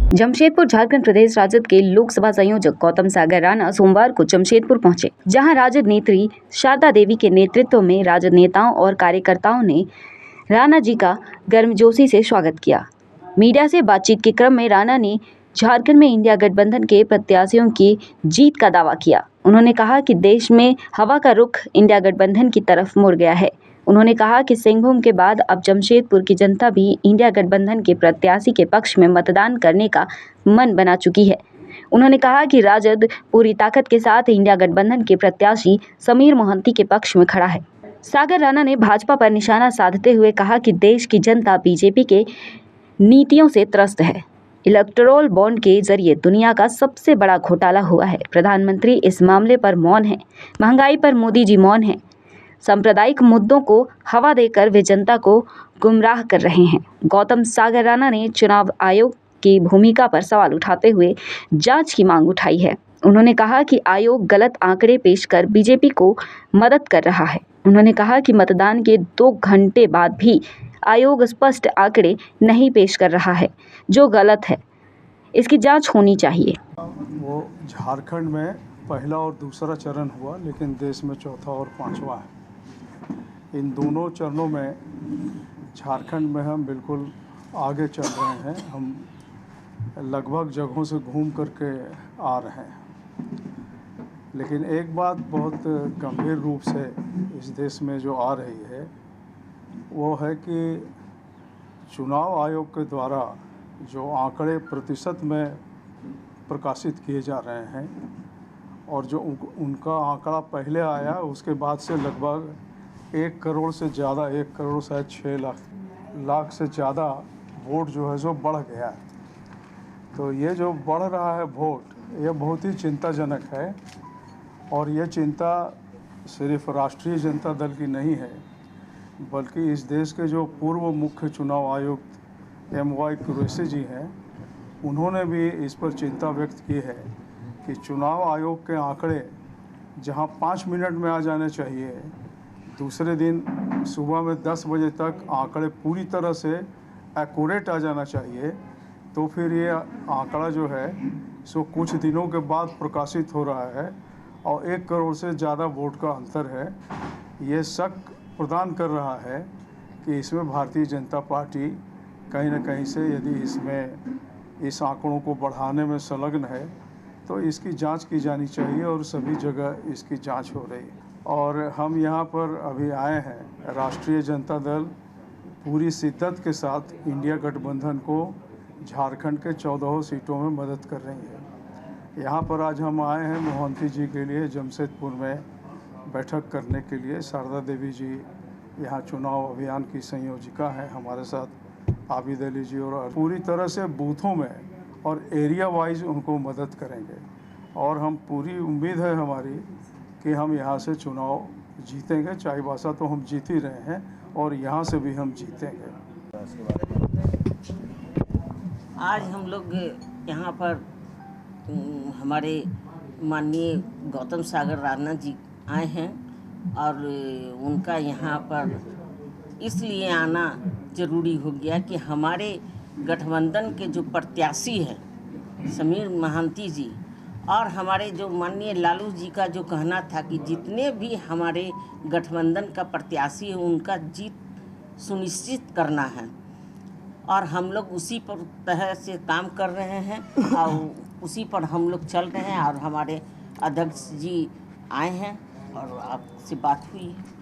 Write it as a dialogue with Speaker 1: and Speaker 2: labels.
Speaker 1: जमशेदपुर झारखंड प्रदेश राजद के लोकसभा संयोजक गौतम सागर राणा सोमवार को जमशेदपुर पहुंचे, जहां राजद नेत्री शारदा देवी के नेतृत्व में राजद नेताओं और कार्यकर्ताओं ने राणा जी का गर्मजोशी से स्वागत किया। मीडिया से बातचीत के क्रम में राणा ने झारखंड में इंडिया गठबंधन के प्रत्याशियों की जीत का दावा किया। उन्होंने कहा कि देश में हवा का रुख इंडिया गठबंधन की तरफ मुड़ गया है। उन्होंने कहा कि सिंहभूम के बाद अब जमशेदपुर की जनता भी इंडिया गठबंधन के प्रत्याशी के पक्ष में मतदान करने का मन बना चुकी है। उन्होंने कहा कि राजद पूरी ताकत के साथ इंडिया गठबंधन के प्रत्याशी समीर मोहंती के पक्ष में खड़ा है। सागर राणा ने भाजपा पर निशाना साधते हुए कहा कि देश की जनता बीजेपी के नीतियों से त्रस्त है। इलेक्टोरल बॉन्ड के जरिए दुनिया का सबसे बड़ा घोटाला हुआ है। प्रधानमंत्री इस मामले पर मौन है। महंगाई पर मोदी जी मौन हैं। सांप्रदायिक मुद्दों को हवा देकर वे जनता को गुमराह कर रहे हैं। गौतम सागर राणा ने चुनाव आयोग की भूमिका पर सवाल उठाते हुए जांच की मांग उठाई है। उन्होंने कहा कि आयोग गलत आंकड़े पेश कर बीजेपी को मदद कर रहा है। उन्होंने कहा कि मतदान के 2 घंटे बाद भी आयोग स्पष्ट आंकड़े नहीं पेश कर रहा है, जो गलत है। इसकी जांच होनी चाहिए।
Speaker 2: वो झारखंड में पहला और दूसरा चरण हुआ, लेकिन देश में चौथा और पांचवा है। इन दोनों चरणों में झारखंड में हम बिल्कुल आगे चल रहे हैं। हम लगभग जगहों से घूम करके आ रहे हैं, लेकिन एक बात बहुत गंभीर रूप से इस देश में जो आ रही है वो है कि चुनाव आयोग के द्वारा जो आंकड़े प्रतिशत में प्रकाशित किए जा रहे हैं और जो उनका आंकड़ा पहले आया उसके बाद से लगभग 1 करोड़ से ज़्यादा, 1 करोड़ शायद 6 लाख से ज़्यादा वोट जो है सो बढ़ गया है। तो ये जो बढ़ रहा है वोट, ये बहुत ही चिंताजनक है। और ये चिंता सिर्फ राष्ट्रीय जनता दल की नहीं है, बल्कि इस देश के जो पूर्व मुख्य चुनाव आयुक्त M.Y. कुरैशी जी हैं, उन्होंने भी इस पर चिंता व्यक्त की है कि चुनाव आयोग के आंकड़े जहां 5 मिनट में आ जाने चाहिए, दूसरे दिन सुबह में 10 बजे तक आंकड़े पूरी तरह से एक्यूरेट आ जाना चाहिए, तो फिर ये आंकड़ा जो है सो कुछ दिनों के बाद प्रकाशित हो रहा है और 1 करोड़ से ज़्यादा वोट का अंतर है। ये शक प्रदान कर रहा है कि इसमें भारतीय जनता पार्टी कहीं न कहीं से यदि इस आंकड़ों को बढ़ाने में संलग्न है, तो इसकी जांच की जानी चाहिए और सभी जगह इसकी जांच हो रही है। और हम यहाँ पर अभी आए हैं, राष्ट्रीय जनता दल पूरी शिद्दत के साथ इंडिया गठबंधन को झारखंड के 14 सीटों में मदद कर रही है। यहाँ पर आज हम आए हैं मोहंती जी के लिए जमशेदपुर में बैठक करने के लिए। शारदा देवी जी यहाँ चुनाव अभियान की संयोजिका हैं, हमारे साथ आबिद अली जी, और पूरी तरह से बूथों में और एरिया वाइज उनको मदद करेंगे। और हम पूरी उम्मीद है हमारी कि हम यहाँ से चुनाव जीतेंगे। चाईबासा तो हम जीत ही रहे हैं और यहाँ से भी हम जीतेंगे।
Speaker 3: आज हम लोग यहाँ पर हमारे माननीय गौतम सागर राणा जी आए हैं और उनका यहाँ पर इसलिए आना ज़रूरी हो गया कि हमारे गठबंधन के जो प्रत्याशी हैं समीर मोहंती जी और हमारे जो माननीय लालू जी का जो कहना था कि जितने भी हमारे गठबंधन का प्रत्याशी है उनका जीत सुनिश्चित करना है, और हम लोग उसी पर तरह से काम कर रहे हैं और उसी पर हम लोग चल रहे हैं। और हमारे अध्यक्ष जी आए हैं और आपसे बात हुई है।